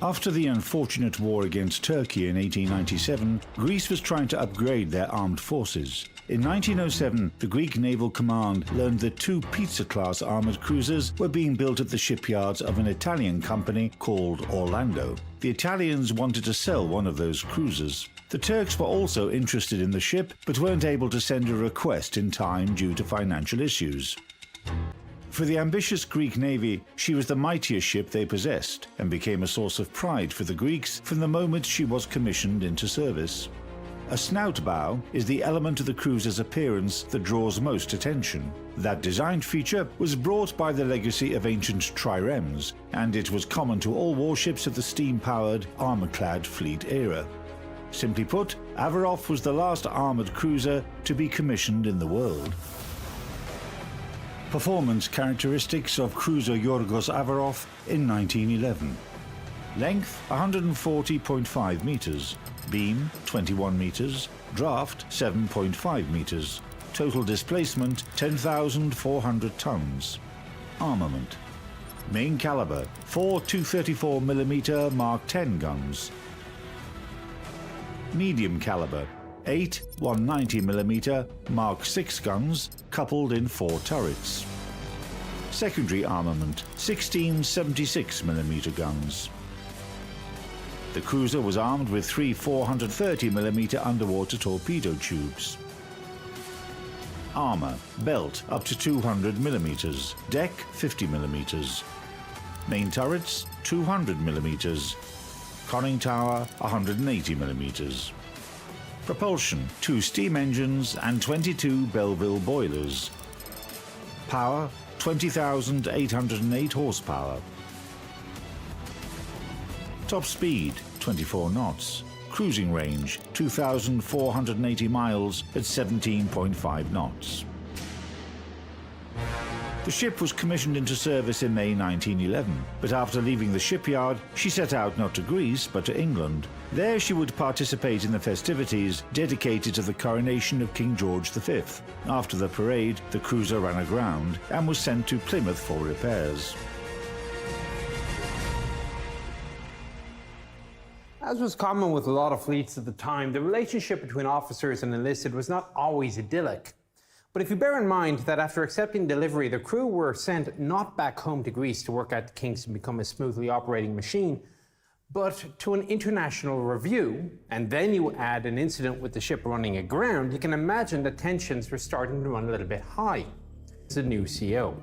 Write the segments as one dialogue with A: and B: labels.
A: After the unfortunate war against Turkey in 1897, Greece was trying to upgrade their armed forces. In 1907, the Greek Naval Command learned that 2 Pizza-class armoured cruisers were being built at the shipyards of an Italian company called Orlando. The Italians wanted to sell one of those cruisers. The Turks were also interested in the ship, but weren't able to send a request in time due to financial issues. For the ambitious Greek navy, she was the mightiest ship they possessed, and became a source of pride for the Greeks from the moment she was commissioned into service. A snout bow is the element of the cruiser's appearance that draws most attention. That design feature was brought by the legacy of ancient triremes, and it was common to all warships of the steam-powered, armour-clad fleet era. Simply put, Averof was the last armoured cruiser to be commissioned in the world. Performance characteristics of cruiser Georgios Averof in 1911. Length 140.5 meters. Beam 21 meters, draft 7.5 meters, total displacement 10,400 tons. Armament. Main caliber 4 234mm Mark 10 guns. Medium caliber 8 190mm Mark 6 guns coupled in 4 turrets. Secondary armament 16 76mm guns. The cruiser was armed with 3 430mm underwater torpedo tubes. Armour, belt up to 200mm, deck 50mm. Main turrets 200mm, conning tower 180mm. Propulsion, 2 steam engines and 22 Belleville boilers. Power 20,808 horsepower. Top speed 24 knots. Cruising range 2,480 miles at 17.5 knots. The ship was commissioned into service in May 1911, but after leaving the shipyard, she set out not to Greece but to England. There she would participate in the festivities dedicated to the coronation of King George V. After the parade, the cruiser ran aground and was sent to Plymouth for repairs.
B: As was common with a lot of fleets at the time, the relationship between officers and enlisted was not always idyllic. But if you bear in mind that after accepting delivery, the crew were sent not back home to Greece to work out the kinks and become a smoothly operating machine, but to an international review, and then you add an incident with the ship running aground, you can imagine that tensions were starting to run a little bit high. It's a new CO.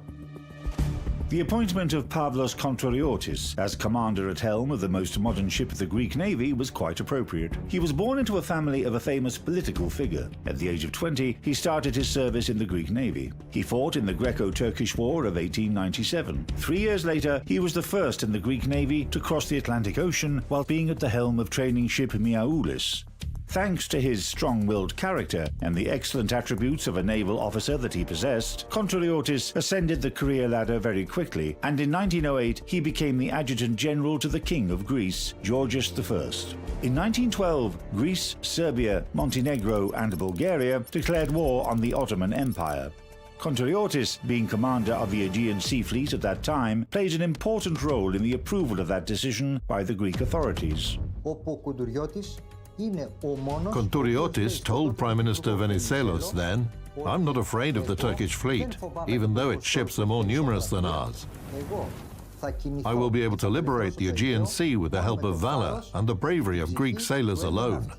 A: The appointment of Pavlos Kountouriotis as commander at helm of the most modern ship of the Greek Navy was quite appropriate. He was born into a family of a famous political figure. At the age of 20, he started his service in the Greek Navy. He fought in the Greco-Turkish War of 1897. 3 years later, he was the first in the Greek Navy to cross the Atlantic Ocean while being at the helm of training ship Miaoulis. Thanks to his strong-willed character and the excellent attributes of a naval officer that he possessed, Kountouriotis ascended the career ladder very quickly, and in 1908 he became the Adjutant General to the King of Greece, Georgios I. In 1912, Greece, Serbia, Montenegro and Bulgaria declared war on the Ottoman Empire. Kountouriotis, being commander of the Aegean Sea Fleet at that time, played an important role in the approval of that decision by the Greek authorities.
C: Kountouriotis told Prime Minister Venizelos then, "I'm not afraid of the Turkish fleet, even though its ships are more numerous than ours. I will be able to liberate the Aegean Sea with the help of valor and the bravery of Greek sailors alone."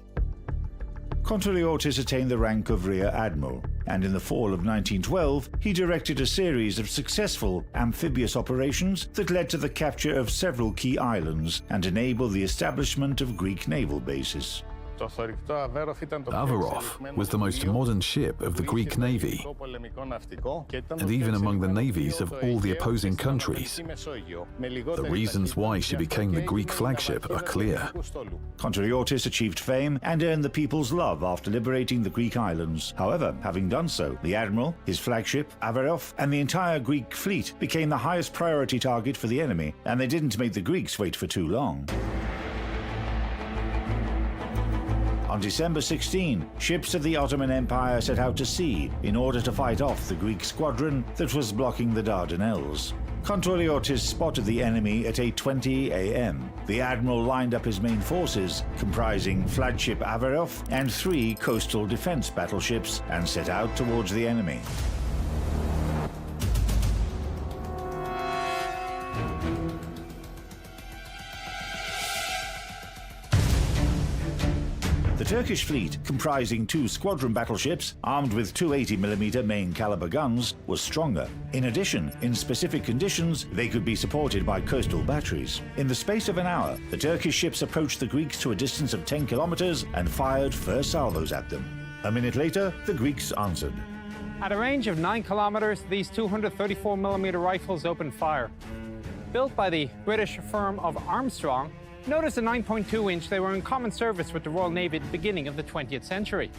A: Kountouriotis attained the rank of Rear Admiral, and in the fall of 1912 he directed a series of successful amphibious operations that led to the capture of several key islands and enabled the establishment of Greek naval bases.
D: Averof was the most modern ship of the Greek Navy, and even among the navies of all the opposing countries. The reasons why she became the Greek flagship are clear.
A: Kountouriotis achieved fame and earned the people's love after liberating the Greek islands. However, having done so, the admiral, his flagship, Averof, and the entire Greek fleet became the highest priority target for the enemy, and they didn't make the Greeks wait for too long. On December 16, ships of the Ottoman Empire set out to sea in order to fight off the Greek squadron that was blocking the Dardanelles. Kountouriotis spotted the enemy at 8:20 a.m. The admiral lined up his main forces, comprising Flagship Averof and 3 coastal defense battleships, and set out towards the enemy. The Turkish fleet, comprising 2 squadron battleships armed with 280mm main caliber guns, was stronger. In addition, in specific conditions, they could be supported by coastal batteries. In the space of an hour, the Turkish ships approached the Greeks to a distance of 10 kilometers and fired first salvos at them. A minute later, the Greeks answered.
B: At a range of 9 kilometers, these 234mm rifles opened fire. Built by the British firm of Armstrong, notice the 9.2-inch, they were in common service with the Royal Navy at the beginning of the 20th century.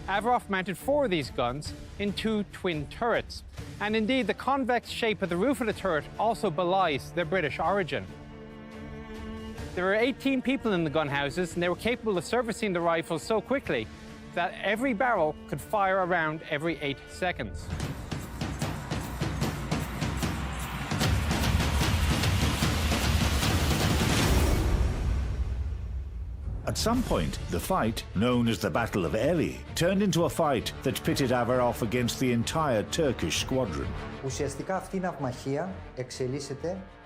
B: Averof mounted 4 of these guns in 2 twin turrets. And indeed, the convex shape of the roof of the turret also belies their British origin. There were 18 people in the gun houses, and they were capable of servicing the rifles so quickly that every barrel could fire a round every 8 seconds.
A: At some point, the fight, known as the Battle of Elli, turned into a fight that pitted Averof against the entire Turkish squadron.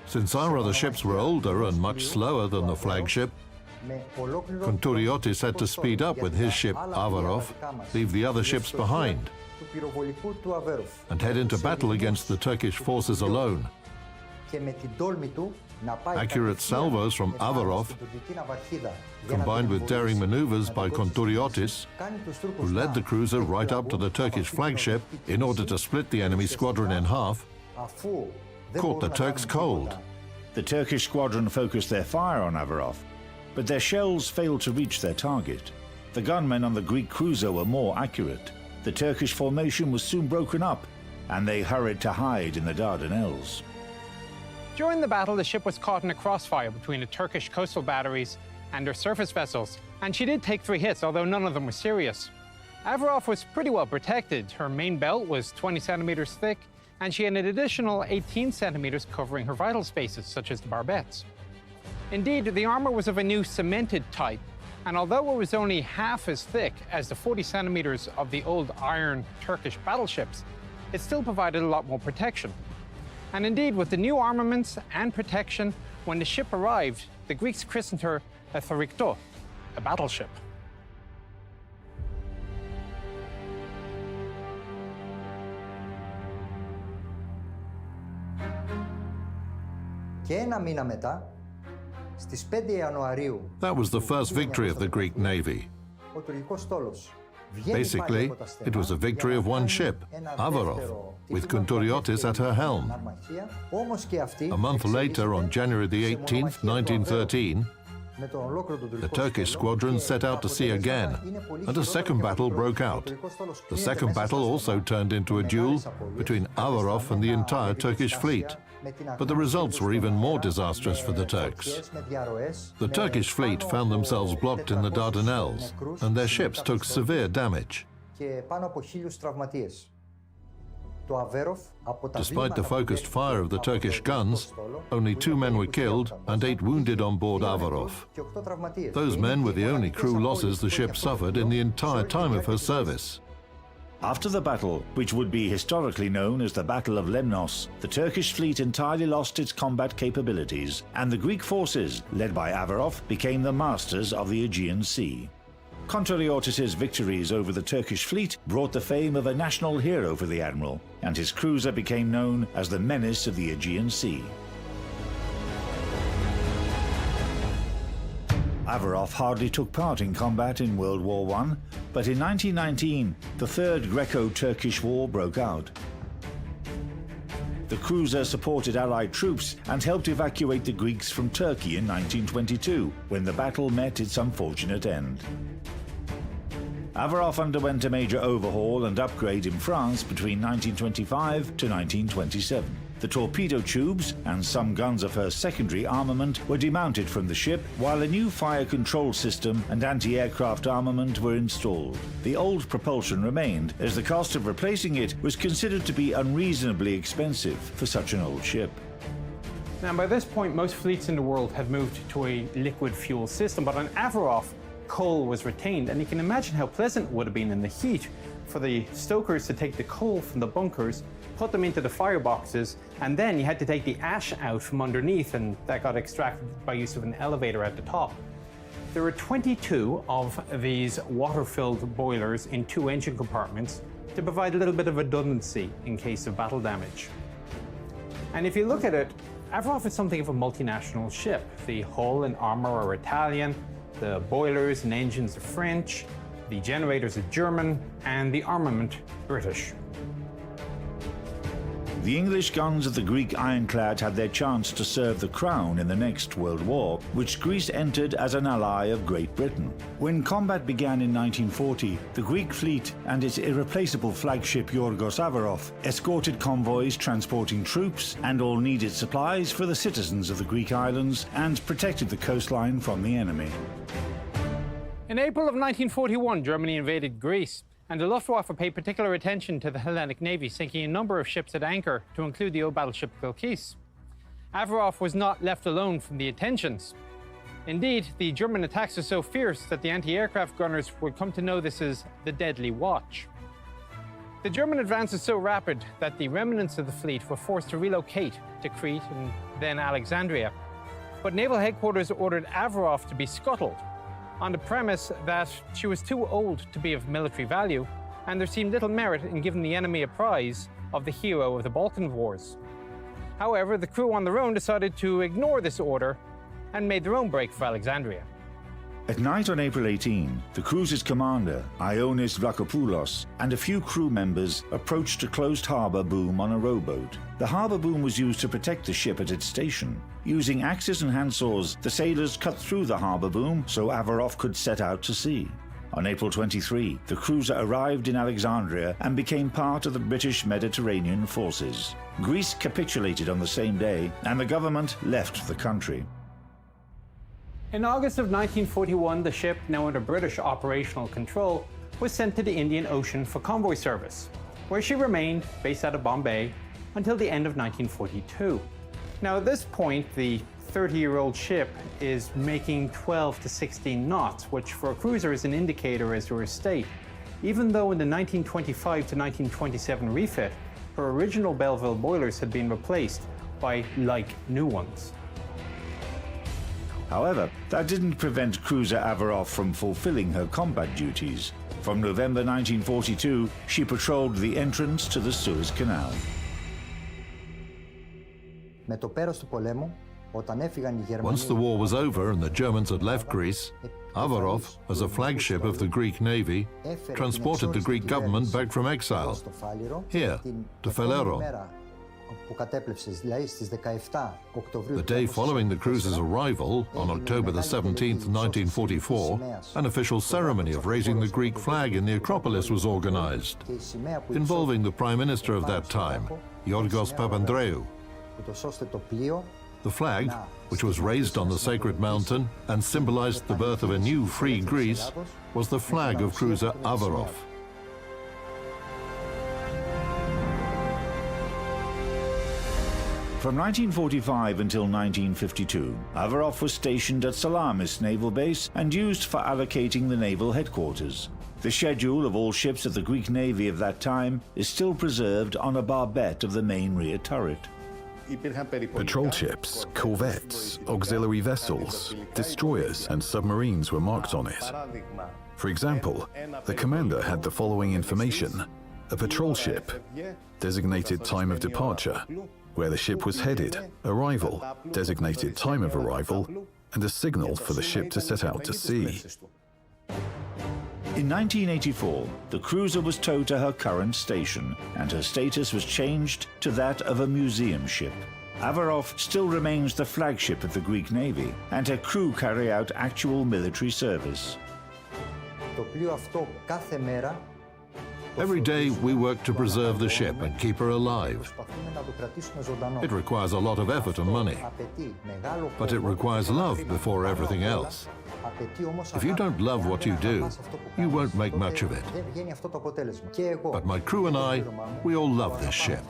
C: Since our other ships were older and much slower than the flagship, Kountouriotis had to speed up with his ship Averof, leave the other ships behind, and head into battle against the Turkish forces alone. Accurate salvos from Averof, combined with daring maneuvers by Kountouriotis, who led the cruiser right up to the Turkish flagship in order to split the enemy squadron in half, caught the Turks cold.
A: The Turkish squadron focused their fire on Averof, but their shells failed to reach their target. The gunmen on the Greek cruiser were more accurate. The Turkish formation was soon broken up, and they hurried to hide in the Dardanelles.
B: During the battle, the ship was caught in a crossfire between the Turkish coastal batteries and their surface vessels, and she did take 3 hits, although none of them were serious. Averof was pretty well protected. Her main belt was 20 centimeters thick, and she had an additional 18 centimeters covering her vital spaces, such as the barbettes. Indeed, the armor was of a new cemented type, and although it was only half as thick as the 40 centimeters of the old iron Turkish battleships, it still provided a lot more protection. And indeed, with the new armaments and protection, when the ship arrived, the Greeks christened her a thorikto, a battleship.
C: That was the first victory of the Greek Navy. Basically, it was a victory of one ship, Averof, with Kountouriotis at her helm. A month later, on January the 18th, 1913, the Turkish squadron set out to sea again, and a second battle broke out. The second battle also turned into a duel between Averof and the entire Turkish fleet. But the results were even more disastrous for the Turks. The Turkish fleet found themselves blocked in the Dardanelles, and their ships took severe damage. Despite the focused fire of the Turkish guns, only 2 men were killed and 8 wounded on board Averof. Those men were the only crew losses the ship suffered in the entire time of her service.
A: After the battle, which would be historically known as the Battle of Lemnos, the Turkish fleet entirely lost its combat capabilities, and the Greek forces, led by Averof, became the masters of the Aegean Sea. Kountouriotis' victories over the Turkish fleet brought the fame of a national hero for the admiral, and his cruiser became known as the menace of the Aegean Sea. Averof hardly took part in combat in World War I, but in 1919, the Third Greco-Turkish War broke out. The cruiser supported Allied troops and helped evacuate the Greeks from Turkey in 1922, when the battle met its unfortunate end. Averof underwent a major overhaul and upgrade in France between 1925 to 1927. the torpedo tubes and some guns of her secondary armament were demounted from the ship, while a new fire control system and anti-aircraft armament were installed. The old propulsion remained, as the cost of replacing it was considered to be unreasonably expensive for such an old ship.
B: Now, by this point, most fleets in the world had moved to a liquid fuel system, but on Averof, coal was retained, and you can imagine how pleasant it would have been in the heat for the stokers to take the coal from the bunkers, put them into the fireboxes, and then you had to take the ash out from underneath, and that got extracted by use of an elevator at the top. There were 22 of these water-filled boilers in 2 engine compartments to provide a little bit of redundancy in case of battle damage. And if you look at it, Averof is something of a multinational ship. The hull and armor are Italian, the boilers and engines are French, the generators are German, and the armament British.
A: The English guns of the Greek ironclad had their chance to serve the Crown in the next World War, which Greece entered as an ally of Great Britain. When combat began in 1940, the Greek fleet and its irreplaceable flagship Georgios Averof escorted convoys transporting troops and all needed supplies for the citizens of the Greek islands and protected the coastline from the enemy.
B: In April of 1941, Germany invaded Greece, and the Luftwaffe paid particular attention to the Hellenic Navy, sinking a number of ships at anchor, to include the old battleship Kilkis. Averof was not left alone from the attentions. Indeed, the German attacks were so fierce that the anti-aircraft gunners would come to know this as the Deadly Watch. The German advance was so rapid that the remnants of the fleet were forced to relocate to Crete and then Alexandria. But naval headquarters ordered Averof to be scuttled, on the premise that she was too old to be of military value, and there seemed little merit in giving the enemy a prize of the hero of the Balkan Wars. However, the crew on their own decided to ignore this order and made their own break for Alexandria.
A: At night on April 18, the cruise's commander, Ioannis Vlachopoulos, and a few crew members approached a closed harbour boom on a rowboat. The harbour boom was used to protect the ship at its station. Using axes and handsaws, the sailors cut through the harbour boom so Averof could set out to sea. On April 23, the cruiser arrived in Alexandria and became part of the British Mediterranean forces. Greece capitulated on the same day, and the government left the country.
B: In August of 1941, the ship, now under British operational control, was sent to the Indian Ocean for convoy service, where she remained, based out of Bombay, until the end of 1942. Now, at this point, the 30-year-old ship is making 12 to 16 knots, which for a cruiser is an indicator as to her state, even though in the 1925 to 1927 refit, her original Belleville boilers had been replaced by like new ones.
A: However, that didn't prevent cruiser Averof from fulfilling her combat duties. From November 1942, she patrolled the entrance to the Suez Canal.
C: Once the war was over and the Germans had left Greece, Averof, as a flagship of the Greek Navy, transported the Greek government back from exile, here, to Phaleron. The day following the cruise's arrival, on October the 17th, 1944, an official ceremony of raising the Greek flag in the Acropolis was organized, involving the Prime Minister of that time, Georgios Papandreou. The flag, which was raised on the sacred mountain and symbolized the birth of a new free Greece, was the flag of cruiser Averof.
A: From 1945 until 1952, Averof was stationed at Salamis Naval Base and used for allocating the naval headquarters. The schedule of all ships of the Greek Navy of that time is still preserved on a barbette of the main rear turret.
D: Patrol ships, corvettes, auxiliary vessels, destroyers and submarines were marked on it. For example, the commander had the following information: a patrol ship, designated time of departure, where the ship was headed, arrival, designated time of arrival, and a signal for the ship to set out to sea.
A: In 1984, the cruiser was towed to her current station, and her status was changed to that of a museum ship. Averof still remains the flagship of the Greek Navy, and her crew carry out actual military service.
C: Every day we work to preserve the ship and keep her alive. It requires a lot of effort and money, but it requires love before everything else. If you don't love what you do, you won't make much of it. But my crew and I, we all love this ship.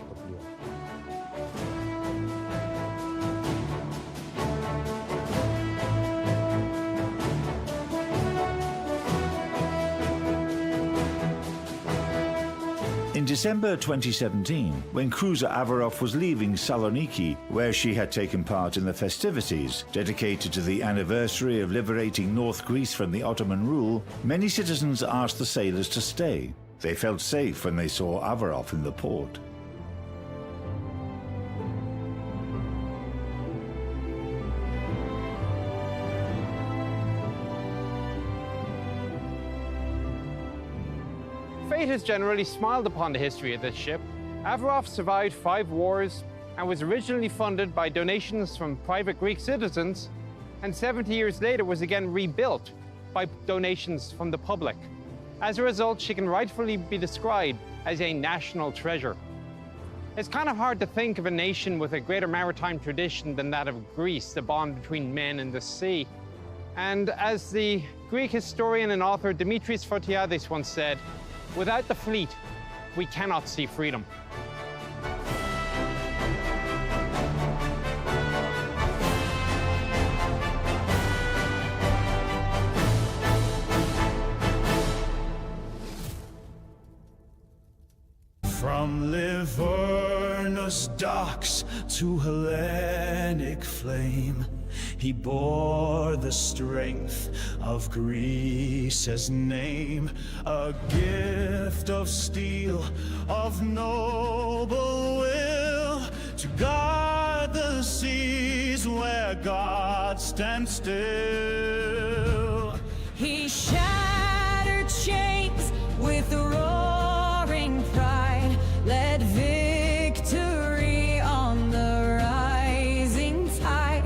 A: In December 2017, when cruiser Averof was leaving Saloniki, where she had taken part in the festivities dedicated to the anniversary of liberating North Greece from the Ottoman rule, many citizens asked the sailors to stay. They felt safe when they saw Averof in the port.
B: Fate has generally smiled upon the history of this ship. Averof survived 5 wars and was originally funded by donations from private Greek citizens, and 70 years later was again rebuilt by donations from the public. As a result, she can rightfully be described as a national treasure. It's kind of hard to think of a nation with a greater maritime tradition than that of Greece, the bond between men and the sea. And as the Greek historian and author Dimitris Fotiadis once said, without the fleet, we cannot see freedom.
E: From Livorno's docks to Hellenic flame, he bore the strength of Greece's name, a gift of steel, of noble will, to guard the seas where God stands still.
F: He shattered chains with roaring pride, led victory on the rising tide.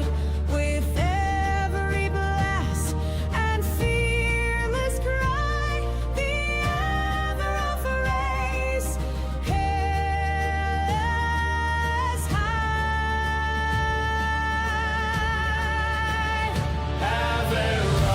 F: With every blast and fearless cry, the Averof race hails high.
E: Averof,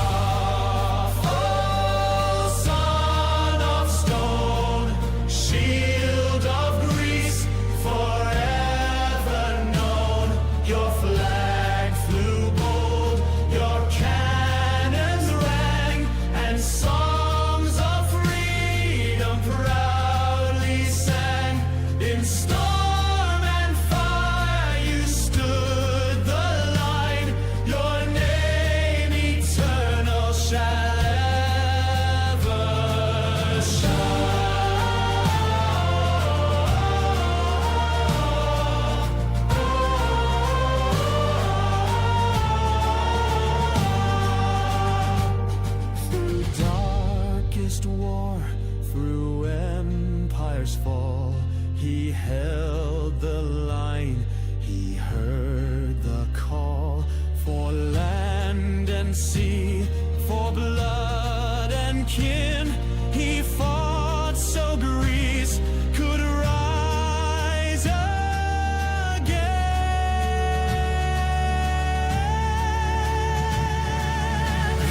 E: oh son of stone, shield of Greece, forever known. Your flag flew bold, your cannons rang, and songs of freedom proudly sang. In storm and fire you stood the line, your name eternal shall ever shine. Through darkest war, through empire's fall, he held the line, he heard the call for land and sea, for blood and kin. He fought so Greece could rise again.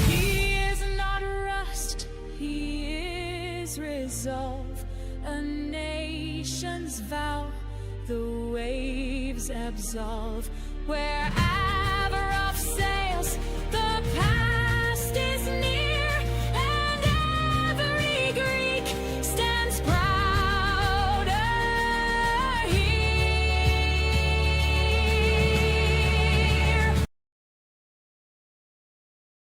F: He is not rust, he is resolve, a nation's vow, the waves absolve. Where Averof sails, the